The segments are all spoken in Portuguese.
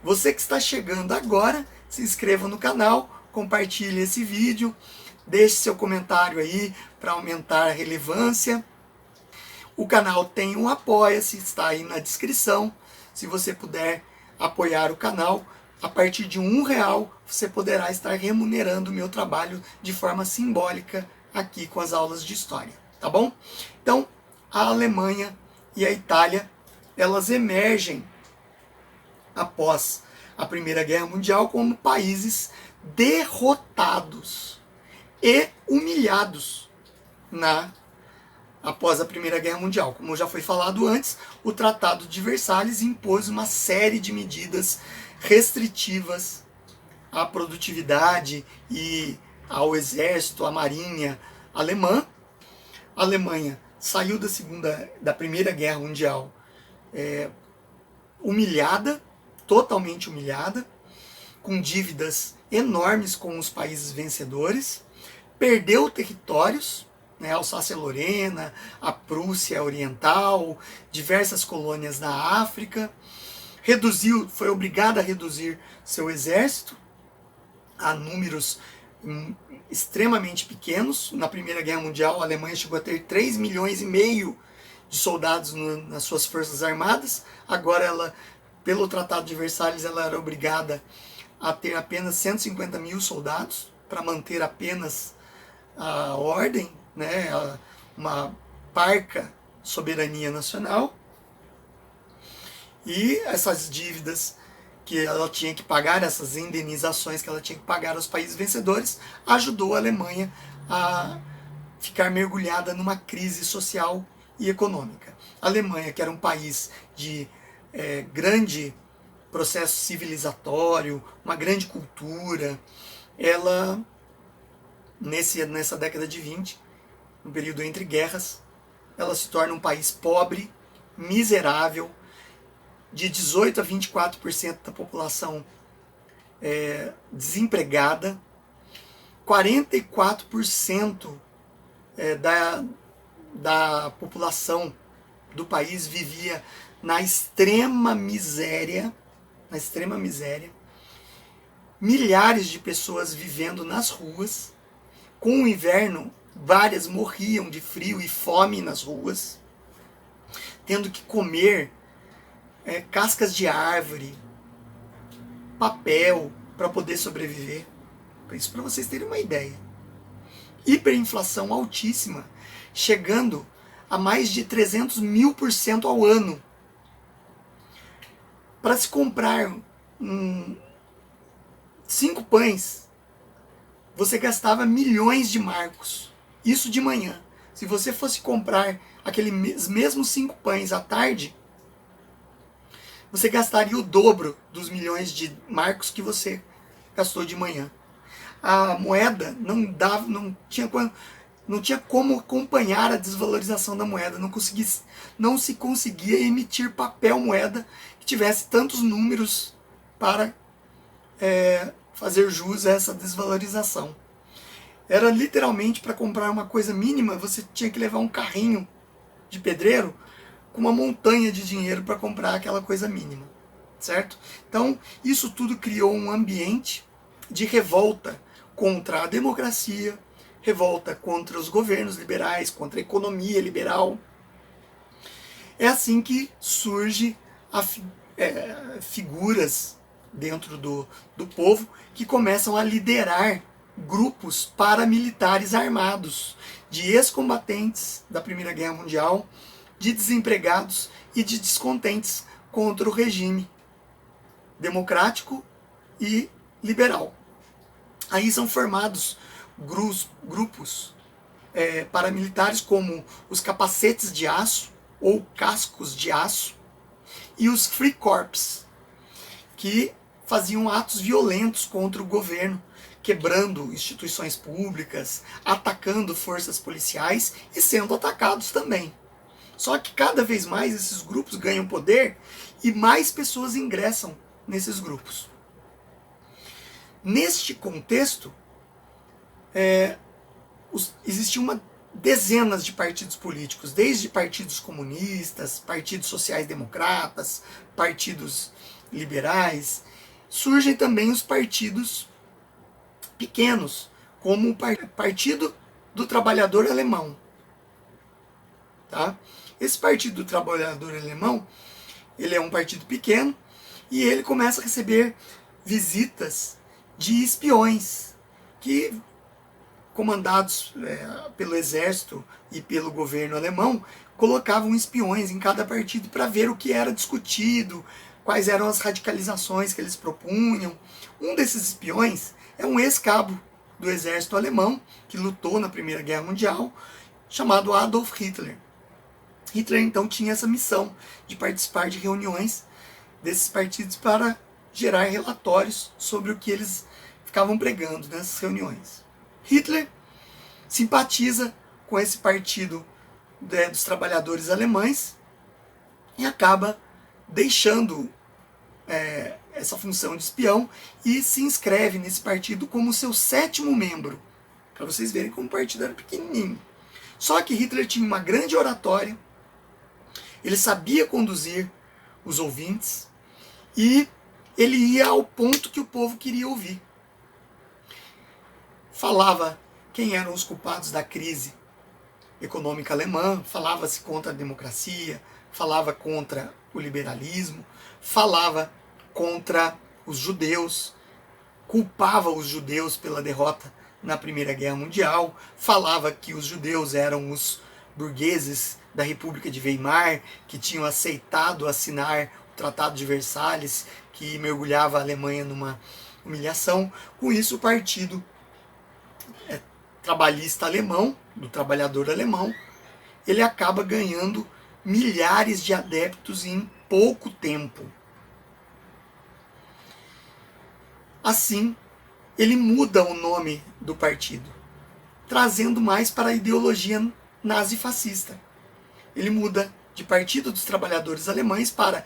Você que está chegando agora, se inscreva no canal, compartilhe esse vídeo, deixe seu comentário aí para aumentar a relevância. O canal tem um apoia-se, está aí na descrição. Se você puder apoiar o canal, a partir de R$ 1 você poderá estar remunerando o meu trabalho de forma simbólica aqui com as aulas de história, tá bom? Então, a Alemanha e a Itália, elas emergem após a Primeira Guerra Mundial como países derrotados e humilhados após a Primeira Guerra Mundial. Como já foi falado antes, o Tratado de Versalhes impôs uma série de medidas restritivas à produtividade e ao exército, à marinha alemã. A Alemanha saiu da Primeira Guerra Mundial humilhada, totalmente humilhada, com dívidas enormes com os países vencedores, perdeu territórios, né, Alsácia-Lorena, a Prússia Oriental, diversas colônias na África, foi obrigada a reduzir seu exército a números extremamente pequenos. Na Primeira Guerra Mundial, a Alemanha chegou a ter 3,5 milhões de soldados nas suas forças armadas. Agora, pelo Tratado de Versalhes, ela era obrigada a ter apenas 150 mil soldados para manter apenas a ordem, né, uma parca soberania nacional. E essas dívidas que ela tinha que pagar, essas indenizações que ela tinha que pagar aos países vencedores, ajudou a Alemanha a ficar mergulhada numa crise social e econômica. A Alemanha, que era um país de grande processo civilizatório, uma grande cultura, ela, nessa década de 20, no período entre guerras, ela se torna um país pobre, miserável, de 18% a 24% da população desempregada, 44% da população do país vivia na extrema miséria, milhares de pessoas vivendo nas ruas. Com o inverno, várias morriam de frio e fome nas ruas, tendo que comer cascas de árvore, papel, para poder sobreviver. Isso para vocês terem uma ideia. Hiperinflação altíssima, chegando a mais de 300.000% ao ano. Para se comprar 5 pães, você gastava milhões de marcos. Isso de manhã. Se você fosse comprar aqueles mesmos 5 pães à tarde, você gastaria o dobro dos milhões de marcos que você gastou de manhã. A moeda não tinha como acompanhar a desvalorização da moeda, não se conseguia emitir papel moeda que tivesse tantos números para fazer jus a essa desvalorização. Era literalmente, para comprar uma coisa mínima, você tinha que levar um carrinho de pedreiro com uma montanha de dinheiro para comprar aquela coisa mínima, certo? Então, isso tudo criou um ambiente de revolta contra a democracia, revolta contra os governos liberais, contra a economia liberal. É assim que surge figuras dentro do povo que começam a liderar grupos paramilitares armados de ex-combatentes da Primeira Guerra Mundial, de desempregados e de descontentes contra o regime democrático e liberal. Aí são formados grupos paramilitares como os capacetes de aço ou cascos de aço e os Free Corps, que faziam atos violentos contra o governo, quebrando instituições públicas, atacando forças policiais e sendo atacados também. Só que cada vez mais esses grupos ganham poder e mais pessoas ingressam nesses grupos. Neste contexto, existiam dezenas de partidos políticos, desde partidos comunistas, partidos sociais-democratas, partidos liberais, surgem também os partidos pequenos, como o Partido do Trabalhador Alemão. Tá? Esse Partido do Trabalhador Alemão, ele é um partido pequeno e ele começa a receber visitas de espiões que, comandados pelo exército e pelo governo alemão, colocavam espiões em cada partido para ver o que era discutido, quais eram as radicalizações que eles propunham. Um desses espiões é um ex-cabo do exército alemão, que lutou na Primeira Guerra Mundial, chamado Adolf Hitler. Hitler, então, tinha essa missão de participar de reuniões desses partidos para gerar relatórios sobre o que eles ficavam pregando nessas reuniões. Hitler simpatiza com esse partido dos trabalhadores alemães e acaba deixando essa função de espião e se inscreve nesse partido como seu 7º membro, para vocês verem como o partido era pequenininho. Só que Hitler tinha uma grande oratória, ele sabia conduzir os ouvintes e ele ia ao ponto que o povo queria ouvir. Falava quem eram os culpados da crise econômica alemã, falava-se contra a democracia, falava contra o liberalismo, falava contra os judeus, culpava os judeus pela derrota na Primeira Guerra Mundial, falava que os judeus eram os burgueses da República de Weimar, que tinham aceitado assinar o Tratado de Versalhes, que mergulhava a Alemanha numa humilhação. Com isso, o partido trabalhista alemão, do trabalhador alemão, ele acaba ganhando milhares de adeptos em pouco tempo. Assim, ele muda o nome do partido, trazendo mais para a ideologia nazi-fascista. Ele muda de Partido dos Trabalhadores Alemães para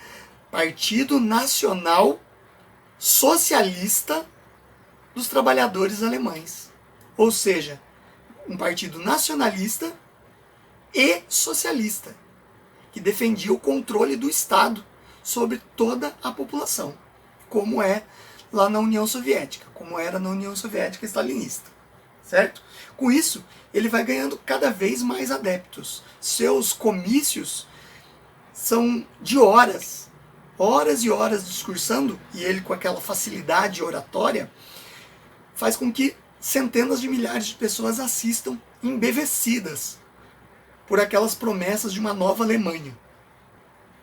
Partido Nacional Socialista dos Trabalhadores Alemães. Ou seja, um partido nacionalista e socialista, que defendia o controle do Estado sobre toda a população, como é lá na União Soviética, como era na União Soviética stalinista, certo? Com isso, ele vai ganhando cada vez mais adeptos. Seus comícios são de horas e horas discursando, e ele com aquela facilidade oratória, faz com que centenas de milhares de pessoas assistam embevecidas por aquelas promessas de uma nova Alemanha.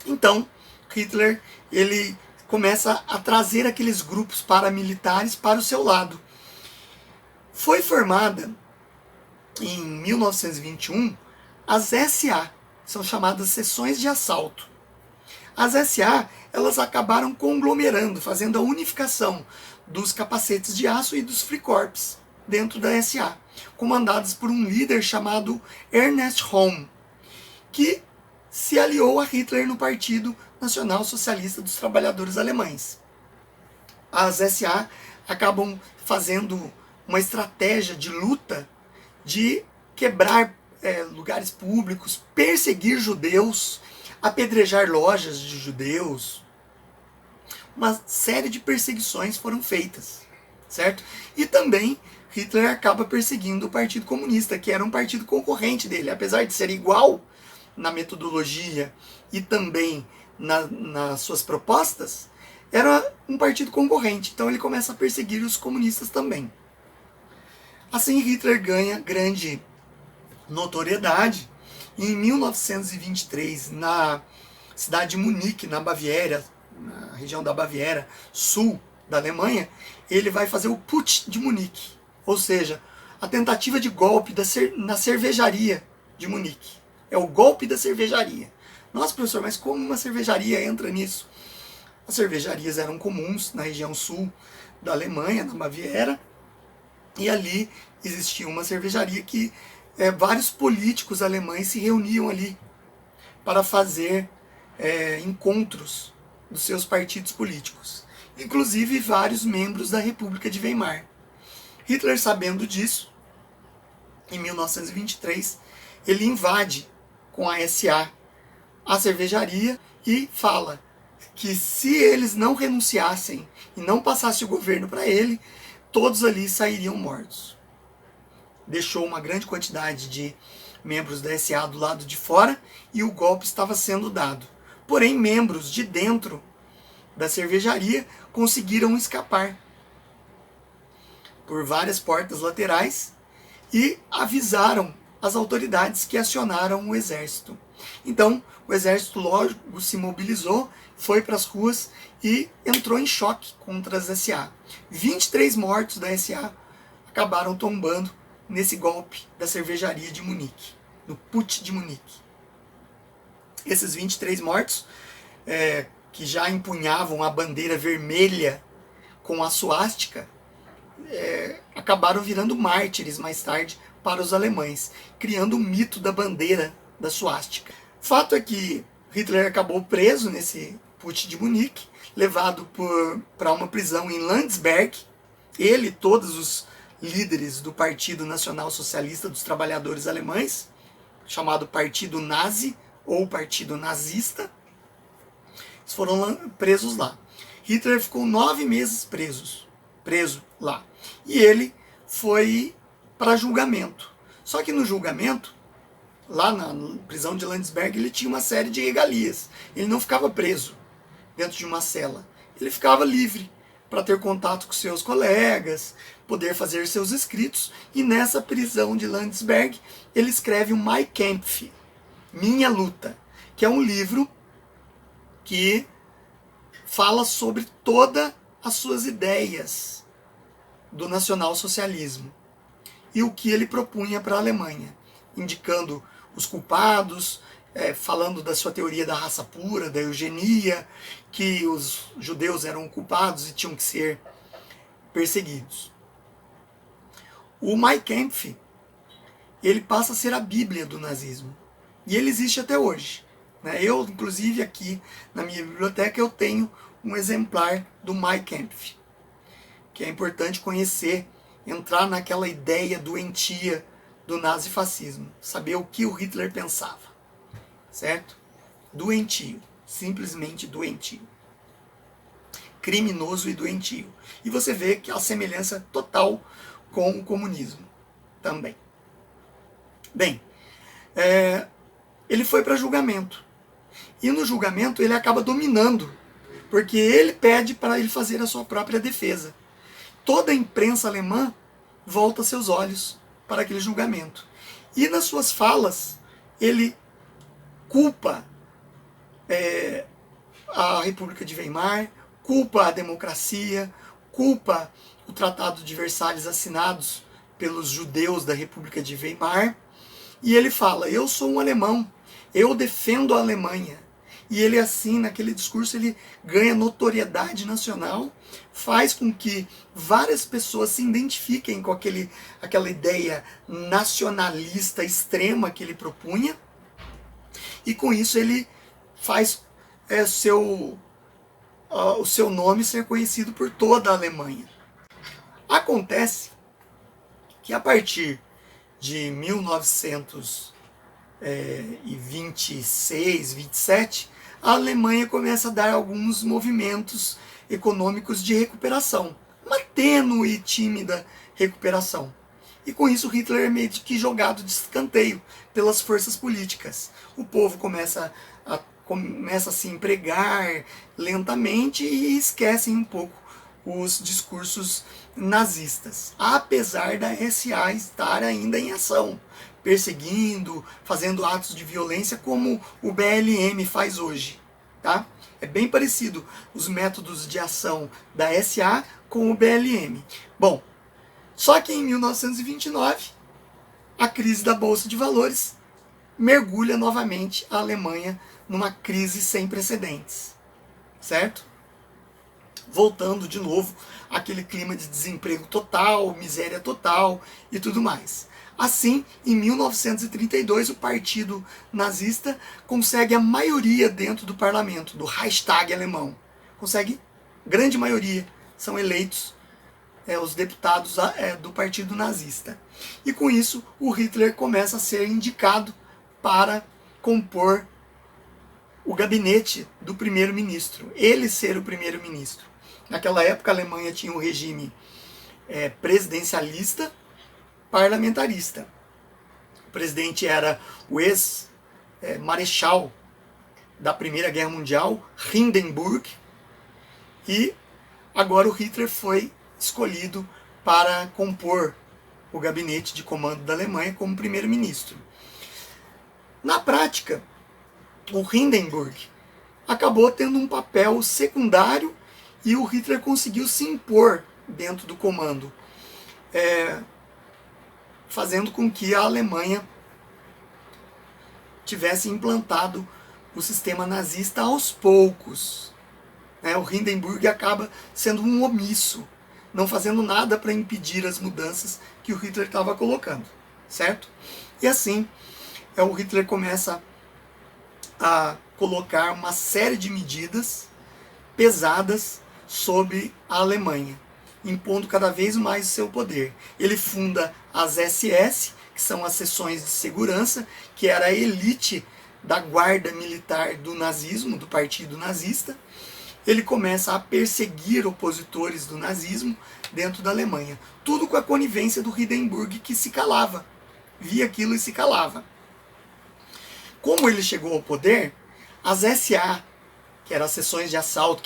Então, Hitler, ele começa a trazer aqueles grupos paramilitares para o seu lado. Foi formada em 1921 as SA, que são chamadas seções de assalto. As SA, elas acabaram conglomerando, fazendo a unificação dos capacetes de aço e dos Freikorps dentro da SA, comandadas por um líder chamado Ernest Röhm, que se aliou a Hitler no Partido Nacional Socialista dos Trabalhadores Alemães. As SA acabam fazendo uma estratégia de luta de quebrar lugares públicos, perseguir judeus, apedrejar lojas de judeus. Uma série de perseguições foram feitas, certo? E também Hitler acaba perseguindo o Partido Comunista, que era um partido concorrente dele. Apesar de ser igual na metodologia e também nas suas propostas, era um partido concorrente. Então ele começa a perseguir os comunistas também. Assim, Hitler ganha grande notoriedade. E em 1923, na cidade de Munique, na Baviera, na região da Baviera, sul da Alemanha, ele vai fazer o Putsch de Munique. Ou seja, a tentativa de golpe na cervejaria de Munique. É o golpe da cervejaria. Nossa, professor, mas como uma cervejaria entra nisso? As cervejarias eram comuns na região sul da Alemanha, na Baviera, e ali existia uma cervejaria que vários políticos alemães se reuniam ali para fazer encontros dos seus partidos políticos. Inclusive vários membros da República de Weimar. Hitler, sabendo disso, em 1923, ele invade com a SA a cervejaria e fala que se eles não renunciassem e não passassem o governo para ele, todos ali sairiam mortos. Deixou uma grande quantidade de membros da SA do lado de fora e o golpe estava sendo dado. Porém, membros de dentro da cervejaria conseguiram escapar por várias portas laterais e avisaram as autoridades que acionaram o exército. Então, o exército, lógico, se mobilizou, foi para as ruas e entrou em choque contra as SA. 23 mortos da SA acabaram tombando nesse golpe da cervejaria de Munique, no Putsch de Munique. Esses 23 mortos, que já empunhavam a bandeira vermelha com a suástica, acabaram virando mártires mais tarde para os alemães, criando o mito da bandeira da suástica. Fato é que Hitler acabou preso nesse Putsch de Munique, levado para uma prisão em Landsberg. Ele e todos os líderes do Partido Nacional Socialista dos Trabalhadores Alemães, chamado Partido Nazi ou Partido Nazista, eles foram presos lá. Hitler ficou 9 meses preso lá. E ele foi para julgamento. Só que no julgamento, lá na prisão de Landsberg, ele tinha uma série de regalias. Ele não ficava preso dentro de uma cela. Ele ficava livre para ter contato com seus colegas, poder fazer seus escritos. E nessa prisão de Landsberg, ele escreve o Mein Kampf, Minha Luta, que é um livro que fala sobre todas as suas ideias do nacionalsocialismo e o que ele propunha para a Alemanha, indicando os culpados, falando da sua teoria da raça pura, da eugenia, que os judeus eram culpados e tinham que ser perseguidos. O Mein Kampf, ele passa a ser a Bíblia do nazismo. E ele existe até hoje. Eu, inclusive, aqui na minha biblioteca, eu tenho um exemplar do Mein Kampf, que é importante conhecer, entrar naquela ideia doentia do nazifascismo, saber o que o Hitler pensava, certo? Doentio, simplesmente doentio. Criminoso e doentio. E você vê que a semelhança total com o comunismo também. Bem, ele foi para julgamento. E no julgamento ele acaba dominando, porque ele pede para ele fazer a sua própria defesa. Toda a imprensa alemã volta seus olhos para aquele julgamento. E nas suas falas, ele culpa a República de Weimar, culpa a democracia, culpa o Tratado de Versalhes assinados pelos judeus da República de Weimar. E ele fala, eu sou um alemão, eu defendo a Alemanha. E ele assim, naquele discurso, ele ganha notoriedade nacional, faz com que várias pessoas se identifiquem com aquela ideia nacionalista extrema que ele propunha. E com isso ele faz o seu nome ser conhecido por toda a Alemanha. Acontece que a partir de 1926, 27, a Alemanha começa a dar alguns movimentos econômicos de recuperação, uma tênue e tímida recuperação. E com isso Hitler é meio que jogado de escanteio pelas forças políticas. O povo começa a se empregar lentamente e esquecem um pouco os discursos nazistas, apesar da SA estar ainda em ação, perseguindo, fazendo atos de violência como o BLM faz hoje. Tá? É bem parecido os métodos de ação da SA com o BLM. Bom, só que em 1929, a crise da Bolsa de Valores mergulha novamente a Alemanha numa crise sem precedentes, certo? Voltando de novo àquele clima de desemprego total, miséria total e tudo mais. Assim, em 1932, o partido nazista consegue a maioria dentro do parlamento, do Reichstag alemão. Consegue, grande maioria, são eleitos os deputados do partido nazista. E com isso, o Hitler começa a ser indicado para compor o gabinete do primeiro-ministro, ele ser o primeiro-ministro. Naquela época a Alemanha tinha um regime presidencialista, parlamentarista. O presidente era o ex-marechal da Primeira Guerra Mundial, Hindenburg, e agora o Hitler foi escolhido para compor o gabinete de comando da Alemanha como primeiro-ministro. Na prática, o Hindenburg acabou tendo um papel secundário e o Hitler conseguiu se impor dentro do comando, fazendo com que a Alemanha tivesse implantado o sistema nazista aos poucos. O Hindenburg acaba sendo um omisso, não fazendo nada para impedir as mudanças que o Hitler estava colocando, certo? E assim, o Hitler começa a colocar uma série de medidas pesadas sobre a Alemanha, impondo cada vez mais o seu poder. Ele funda as SS, que são as seções de segurança, que era a elite da guarda militar do nazismo, do partido nazista. Ele começa a perseguir opositores do nazismo dentro da Alemanha. Tudo com a conivência do Hindenburg, que se calava, via aquilo e se calava. Como ele chegou ao poder, as SA, que eram as seções de assalto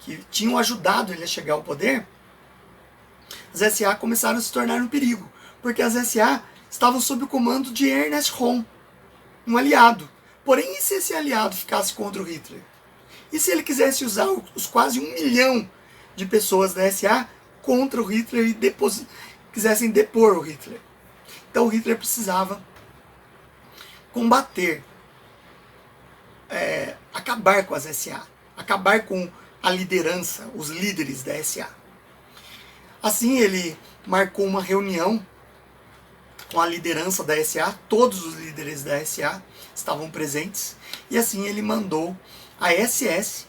que tinham ajudado ele a chegar ao poder, as SA começaram a se tornar um perigo, porque as SA estavam sob o comando de Ernest Röhm, um aliado. Porém, e se esse aliado ficasse contra o Hitler? E se ele quisesse usar os quase 1 milhão de pessoas da SA contra o Hitler e quisessem depor o Hitler? Então o Hitler precisava combater, acabar com as SA, acabar com a liderança, os líderes da SA. Assim ele marcou uma reunião com a liderança da SA, todos os líderes da SA estavam presentes, e assim ele mandou a SS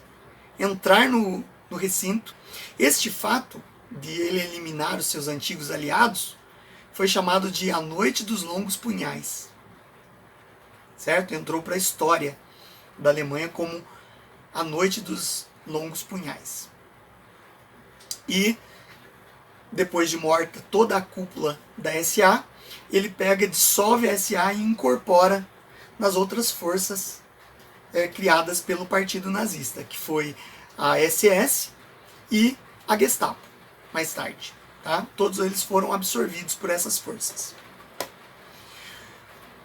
entrar no recinto. Este fato de ele eliminar os seus antigos aliados foi chamado de A Noite dos Longos Punhais. Certo? Entrou para a história da Alemanha como A Noite dos Longos Punhais. E, depois de morta toda a cúpula da SA, ele dissolve a SA e incorpora nas outras forças criadas pelo partido nazista, que foi a SS e a Gestapo, mais tarde. Tá? Todos eles foram absorvidos por essas forças.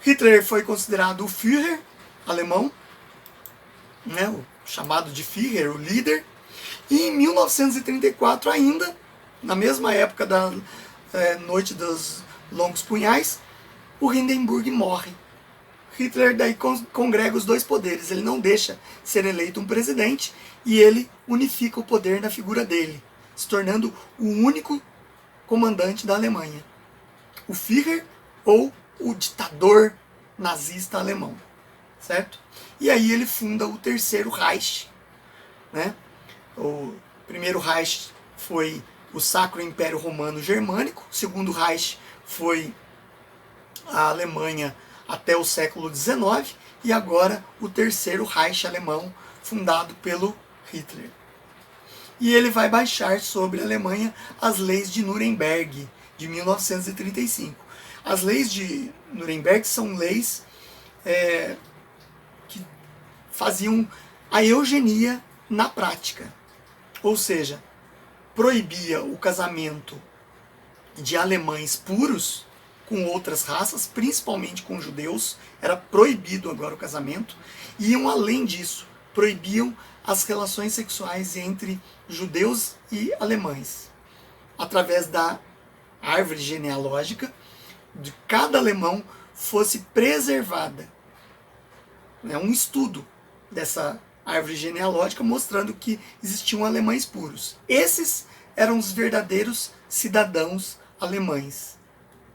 Hitler foi considerado o Führer alemão, o chamado de Führer, o líder, e em 1934 ainda, na mesma época da Noite dos Longos Punhais, o Hindenburg morre. Hitler daí congrega os dois poderes, ele não deixa ser eleito um presidente e ele unifica o poder na figura dele, se tornando o único comandante da Alemanha, o Führer ou o ditador nazista alemão, certo? E aí ele funda o Terceiro Reich, O primeiro Reich foi o Sacro Império Romano Germânico, o segundo Reich foi a Alemanha até o século XIX, e agora o Terceiro Reich alemão, fundado pelo Hitler. E ele vai baixar sobre a Alemanha as leis de Nuremberg, de 1935. As leis de Nuremberg são leis que faziam a eugenia na prática. Ou seja, proibia o casamento de alemães puros com outras raças, principalmente com judeus. Era proibido agora o casamento. E iam além disso, proibiam as relações sexuais entre judeus e alemães, através da árvore genealógica de cada alemão fosse preservada. Um estudo dessa árvore genealógica mostrando que existiam alemães puros. Esses eram os verdadeiros cidadãos alemães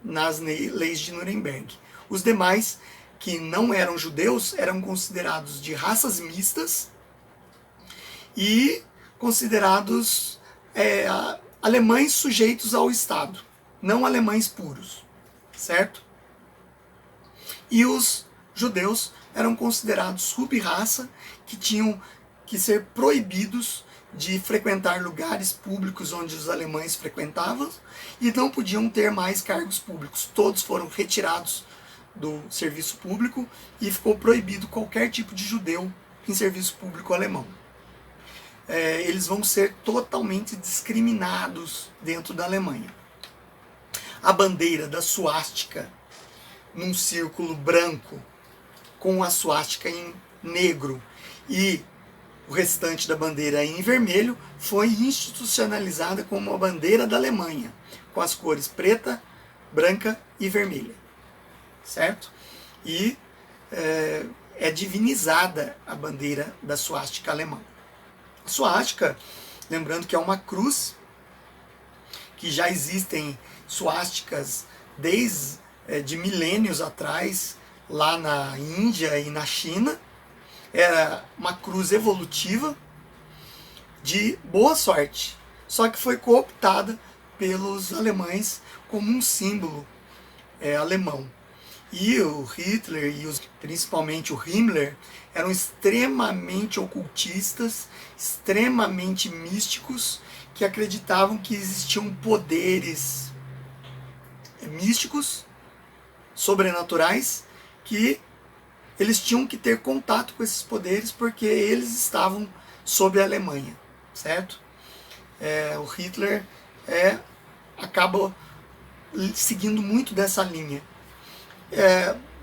nas leis de Nuremberg. Os demais, que não eram judeus, eram considerados de raças mistas e considerados alemães sujeitos ao Estado, não alemães puros, certo? E os judeus eram considerados sub-raça que tinham que ser proibidos de frequentar lugares públicos onde os alemães frequentavam e não podiam ter mais cargos públicos. Todos foram retirados do serviço público e ficou proibido qualquer tipo de judeu em serviço público alemão. Eles vão ser totalmente discriminados dentro da Alemanha. A bandeira da suástica num círculo branco com a suástica em negro e o restante da bandeira em vermelho foi institucionalizada como a bandeira da Alemanha, com as cores preta, branca e vermelha, certo? E é divinizada a bandeira da suástica alemã. A suástica, lembrando que é uma cruz, que já existem suásticas desde de milênios atrás, lá na Índia e na China. Era uma cruz evolutiva de boa sorte, só que foi cooptada pelos alemães como um símbolo alemão. E o Hitler e principalmente o Himmler eram extremamente ocultistas, extremamente místicos, que acreditavam que existiam poderes místicos, sobrenaturais, que eles tinham que ter contato com esses poderes porque eles estavam sob a Alemanha, certo? O Hitler acaba seguindo muito dessa linha.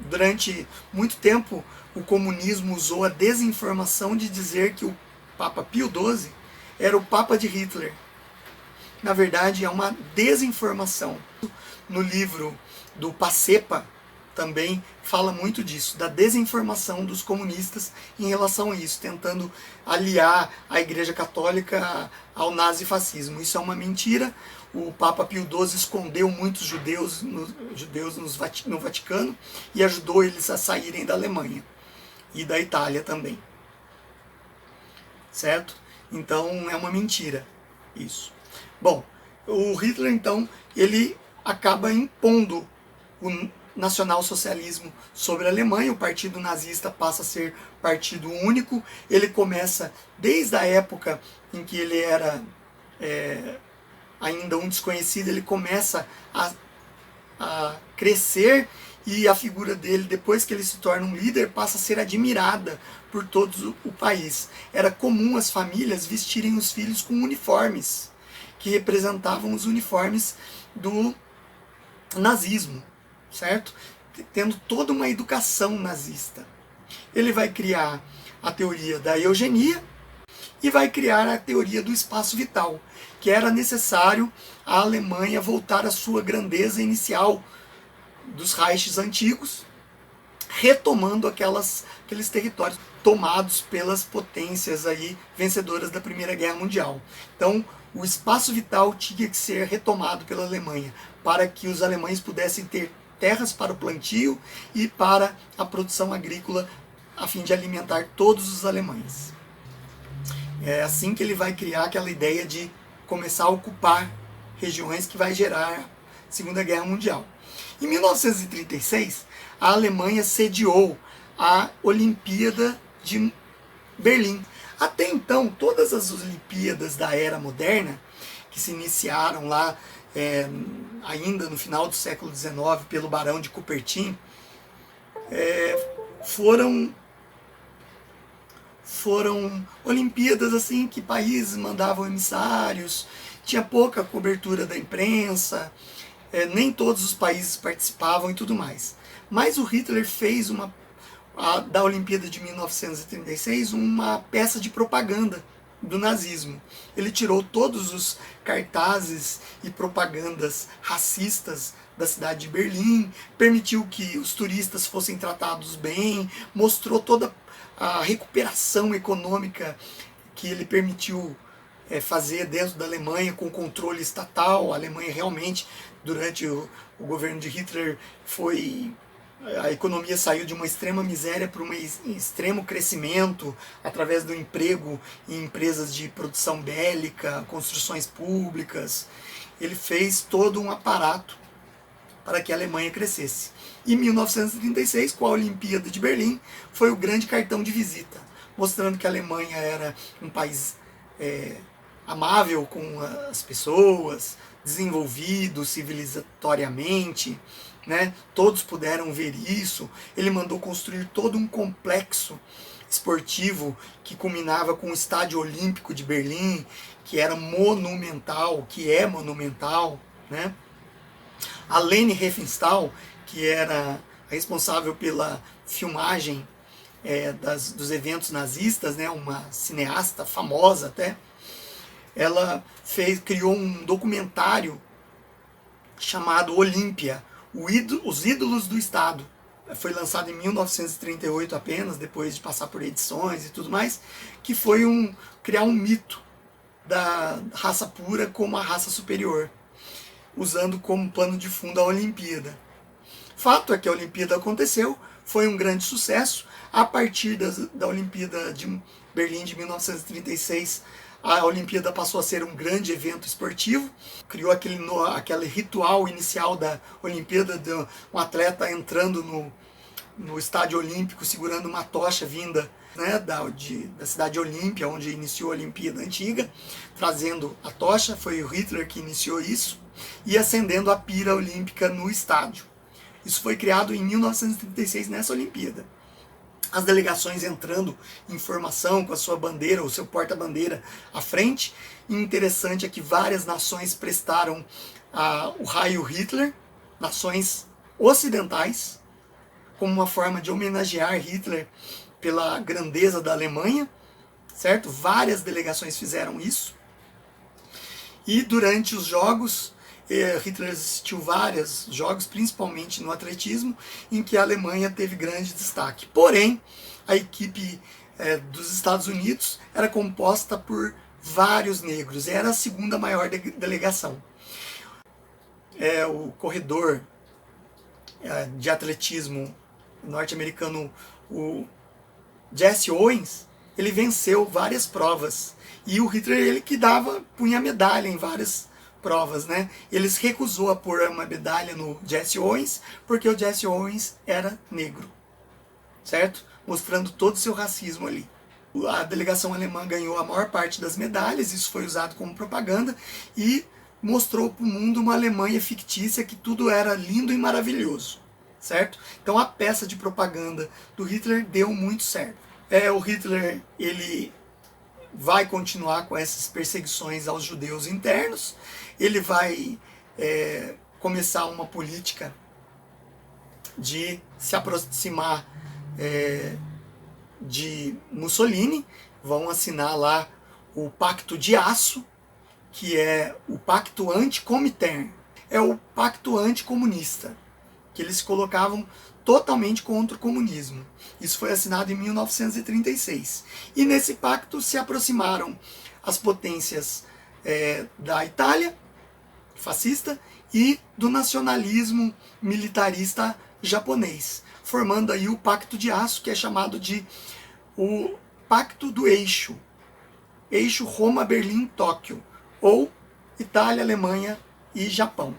Durante muito tempo, o comunismo usou a desinformação de dizer que o Papa Pio XII era o Papa de Hitler. Na verdade, é uma desinformação. No livro do Pacepa, também fala muito disso, da desinformação dos comunistas em relação a isso, tentando aliar a Igreja Católica ao nazifascismo. Isso é uma mentira. O Papa Pio XII escondeu muitos judeus no Vaticano e ajudou eles a saírem da Alemanha e da Itália também. Certo? Então é uma mentira isso. Bom, o Hitler então, ele acaba impondo o nacionalsocialismo sobre a Alemanha. O partido nazista passa a ser partido único. Ele começa desde a época em que ele era ainda um desconhecido, ele começa a crescer, e a figura dele, depois que ele se torna um líder, passa a ser admirada por todo o país. Era comum as famílias vestirem os filhos com uniformes, que representavam os uniformes do nazismo, certo? Tendo toda uma educação nazista. Ele vai criar a teoria da eugenia e vai criar a teoria do espaço vital, que era necessário a Alemanha voltar à sua grandeza inicial dos Reiches antigos, retomando aqueles territórios tomados pelas potências aí vencedoras da Primeira Guerra Mundial. Então, o espaço vital tinha que ser retomado pela Alemanha, para que os alemães pudessem ter terras para o plantio e para a produção agrícola, a fim de alimentar todos os alemães. É assim que ele vai criar aquela ideia de começar a ocupar regiões que vai gerar a Segunda Guerra Mundial. Em 1936, a Alemanha sediou a Olimpíada de Berlim. Até então, todas as Olimpíadas da era moderna, que se iniciaram lá ainda no final do século XIX pelo Barão de Coubertin, foram Olimpíadas assim que países mandavam emissários, tinha pouca cobertura da imprensa, nem todos os países participavam e tudo mais. Mas o Hitler fez da Olimpíada de 1936 uma peça de propaganda do nazismo. Ele tirou todos os cartazes e propagandas racistas da cidade de Berlim, permitiu que os turistas fossem tratados bem, mostrou toda a recuperação econômica que ele permitiu fazer dentro da Alemanha com controle estatal. A Alemanha realmente, durante o governo de Hitler, a economia saiu de uma extrema miséria para um extremo crescimento através do emprego em empresas de produção bélica, construções públicas. Ele fez todo um aparato para que a Alemanha crescesse. E 1936, com a Olimpíada de Berlim, foi o grande cartão de visita, mostrando que a Alemanha era um país amável com as pessoas, desenvolvido civilizatoriamente, né? Todos puderam ver isso. Ele mandou construir todo um complexo esportivo que culminava com o Estádio Olímpico de Berlim, que era monumental, que é monumental, né? A Leni Riefenstahl, que era responsável pela filmagem dos eventos nazistas, né? Uma cineasta famosa até, ela criou um documentário chamado Olímpia, Os Ídolos do Estado. Foi lançado em 1938 apenas, depois de passar por edições e tudo mais, que foi criar um mito da raça pura como a raça superior, usando como pano de fundo a Olimpíada. Fato é que a Olimpíada aconteceu, foi um grande sucesso. A partir da Olimpíada de Berlim de 1936, a Olimpíada passou a ser um grande evento esportivo. Criou aquele ritual inicial da Olimpíada, de um atleta entrando no estádio olímpico segurando uma tocha vinda, né, da cidade de Olímpia, onde iniciou a Olimpíada antiga, trazendo a tocha. Foi o Hitler que iniciou isso, e acendendo a pira olímpica no estádio. Isso foi criado em 1936 nessa Olimpíada. As delegações entrando em formação com a sua bandeira, o seu porta-bandeira à frente. E interessante é que várias nações prestaram o raio Hitler, nações ocidentais, como uma forma de homenagear Hitler pela grandeza da Alemanha, certo? Várias delegações fizeram isso. E durante os jogos, Hitler assistiu vários jogos, principalmente no atletismo, em que a Alemanha teve grande destaque. Porém, a equipe dos Estados Unidos era composta por vários negros, era a segunda maior delegação. O corredor de atletismo norte-americano, o Jesse Owens, ele venceu várias provas, e o Hitler, ele que punha medalha em várias provas, né? Ele se recusou a pôr uma medalha no Jesse Owens, porque o Jesse Owens era negro, certo? Mostrando todo o seu racismo ali. A delegação alemã ganhou a maior parte das medalhas, isso foi usado como propaganda, e mostrou para o mundo uma Alemanha fictícia, que tudo era lindo e maravilhoso, certo? Então a peça de propaganda do Hitler deu muito certo. O Hitler, ele vai continuar com essas perseguições aos judeus internos. Ele vai começar uma política de se aproximar de Mussolini. Vão assinar lá o Pacto de Aço, que é o Pacto Anti-Comintern, é o pacto anticomunista, que eles colocavam totalmente contra o comunismo. Isso foi assinado em 1936. E nesse pacto se aproximaram as potências da Itália, fascista, e do nacionalismo militarista japonês, formando aí o Pacto de Aço, que é chamado de o Pacto do Eixo Roma, Berlim, Tóquio, ou Itália, Alemanha e Japão,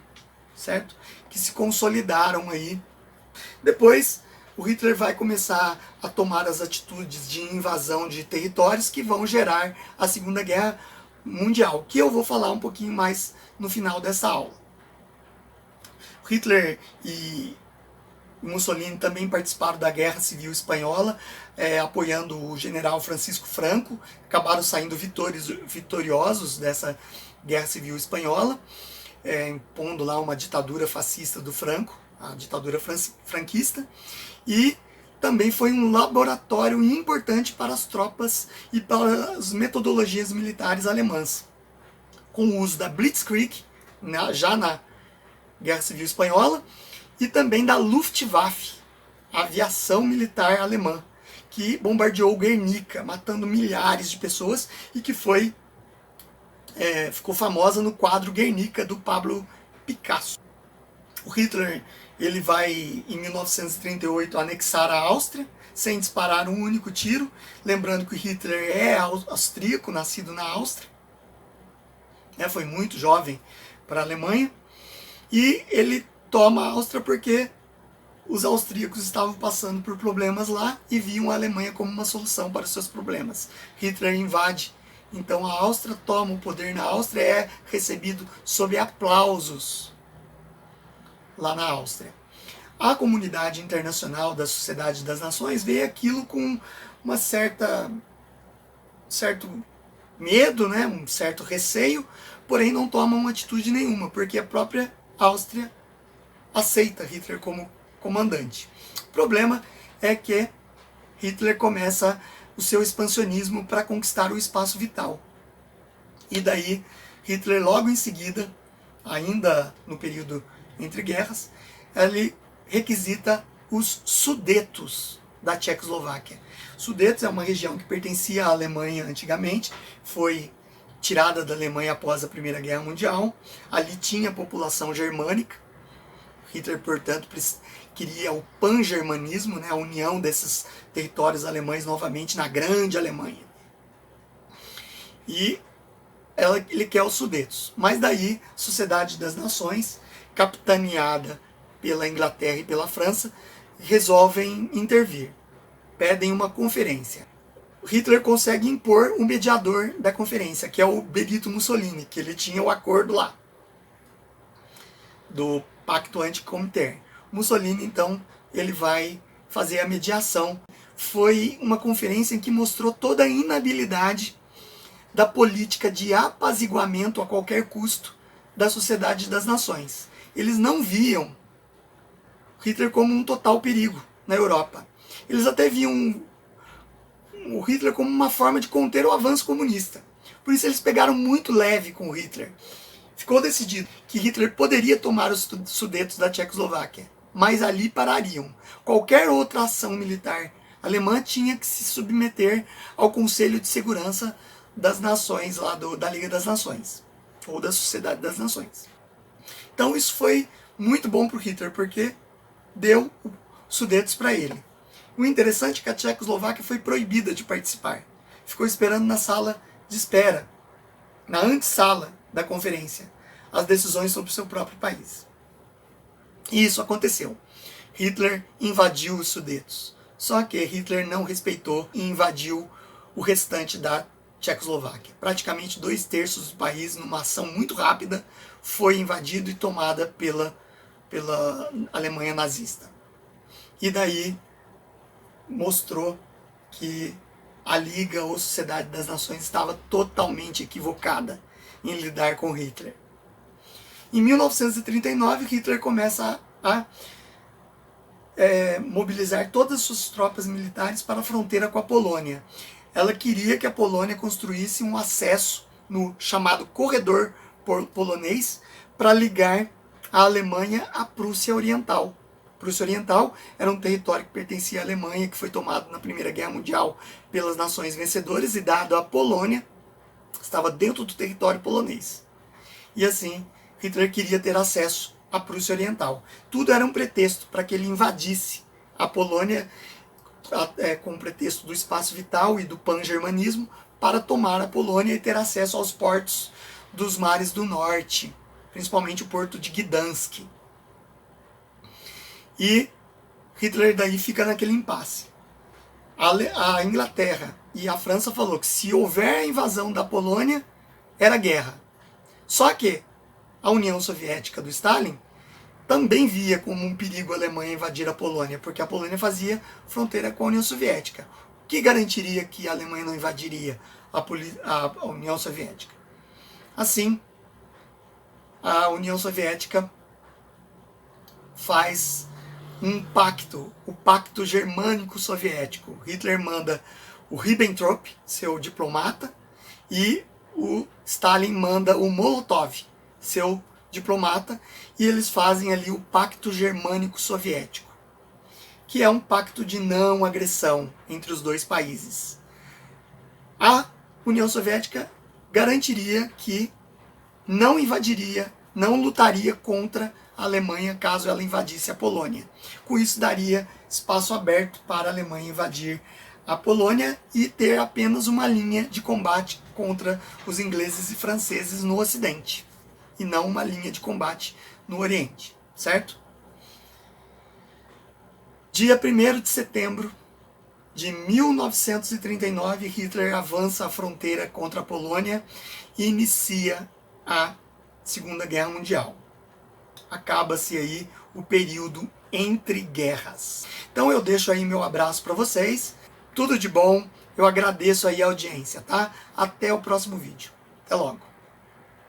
certo? Que se consolidaram aí. Depois, o Hitler vai começar a tomar as atitudes de invasão de territórios que vão gerar a Segunda Guerra Mundial, que eu vou falar um pouquinho mais no final dessa aula. Hitler e Mussolini também participaram da Guerra Civil Espanhola, apoiando o general Francisco Franco. Acabaram saindo vitoriosos dessa Guerra Civil Espanhola, impondo lá uma ditadura fascista do Franco, a ditadura franquista. E também foi um laboratório importante para as tropas e para as metodologias militares alemãs, com o uso da Blitzkrieg, já na Guerra Civil Espanhola, e também da Luftwaffe, a aviação militar alemã, que bombardeou Guernica, matando milhares de pessoas, e que ficou famosa no quadro Guernica, do Pablo Picasso. O Hitler, ele vai, em 1938, anexar a Áustria, sem disparar um único tiro. Lembrando que o Hitler é austríaco, nascido na Áustria. Foi muito jovem para a Alemanha. E ele toma a Áustria porque os austríacos estavam passando por problemas lá e viam a Alemanha como uma solução para os seus problemas. Hitler invade, então a Áustria toma o poder na Áustria, é recebido sob aplausos lá na Áustria. A comunidade internacional da Sociedade das Nações vê aquilo com uma certo medo, né, um certo receio, porém não toma uma atitude nenhuma, porque a própria Áustria aceita Hitler como comandante. O problema é que Hitler começa o seu expansionismo para conquistar o espaço vital. E daí Hitler logo em seguida, ainda no período entre guerras, ele requisita os Sudetos da Tchecoslováquia. Sudetos é uma região que pertencia à Alemanha antigamente, foi tirada da Alemanha após a Primeira Guerra Mundial. Ali tinha população germânica. Hitler, portanto, queria o pan-germanismo, né, a união desses territórios alemães novamente na grande Alemanha. E ele quer os Sudetos. Mas daí, a Sociedade das Nações, capitaneada pela Inglaterra e pela França, resolvem intervir. Pedem uma conferência. Hitler consegue impor o mediador da conferência, que é o Benito Mussolini, que ele tinha o acordo lá do Pacto Anticomintern. Mussolini, então, ele vai fazer a mediação. Foi uma conferência em que mostrou toda a inabilidade da política de apaziguamento a qualquer custo da Sociedade das Nações. Eles não viam Hitler como um total perigo na Europa. Eles até viam o Hitler como uma forma de conter o avanço comunista. Por isso eles pegaram muito leve com o Hitler. Ficou decidido que Hitler poderia tomar os Sudetos da Tchecoslováquia, mas ali parariam. Qualquer outra ação militar alemã tinha que se submeter ao Conselho de Segurança das Nações, lá da Liga das Nações, ou da Sociedade das Nações. Então isso foi muito bom para o Hitler, porque deu os Sudetos para ele. O interessante é que a Tchecoslováquia foi proibida de participar. Ficou esperando na sala de espera, na antessala da conferência, as decisões sobre o seu próprio país. E isso aconteceu. Hitler invadiu os Sudetos. Só que Hitler não respeitou e invadiu o restante da Tchecoslováquia. Praticamente 2/3 do país, numa ação muito rápida, foi invadido e tomada pela Alemanha nazista. E daí mostrou que a Liga ou Sociedade das Nações estava totalmente equivocada em lidar com Hitler. Em 1939, Hitler começa a mobilizar todas as suas tropas militares para a fronteira com a Polônia. Ela queria que a Polônia construísse um acesso no chamado corredor polonês para ligar a Alemanha à Prússia Oriental. Prússia Oriental era um território que pertencia à Alemanha, que foi tomado na Primeira Guerra Mundial pelas nações vencedoras e dado à Polônia, estava dentro do território polonês. E assim, Hitler queria ter acesso à Prússia Oriental. Tudo era um pretexto para que ele invadisse a Polônia, com o pretexto do espaço vital e do pan-germanismo, para tomar a Polônia e ter acesso aos portos dos mares do norte, principalmente o porto de Gdansk. E Hitler daí fica naquele impasse. A Inglaterra e a França falou que se houver a invasão da Polônia, era guerra. Só que a União Soviética do Stalin também via como um perigo a Alemanha invadir a Polônia, porque a Polônia fazia fronteira com a União Soviética. O que garantiria que a Alemanha não invadiria a União Soviética? Assim, a União Soviética faz um pacto, o Pacto Germânico-Soviético. Hitler manda o Ribbentrop, seu diplomata, e o Stalin manda o Molotov, seu diplomata, e eles fazem ali o Pacto Germânico-Soviético, que é um pacto de não agressão entre os dois países. A União Soviética garantiria que não invadiria, não lutaria contra a Alemanha caso ela invadisse a Polônia. Com isso daria espaço aberto para a Alemanha invadir a Polônia e ter apenas uma linha de combate contra os ingleses e franceses no Ocidente, e não uma linha de combate no Oriente, certo? Dia 1º de setembro de 1939, Hitler avança a fronteira contra a Polônia e inicia a Segunda Guerra Mundial. Acaba-se aí o período entre guerras. Então eu deixo aí meu abraço para vocês. Tudo de bom. Eu agradeço aí a audiência, tá? Até o próximo vídeo. Até logo.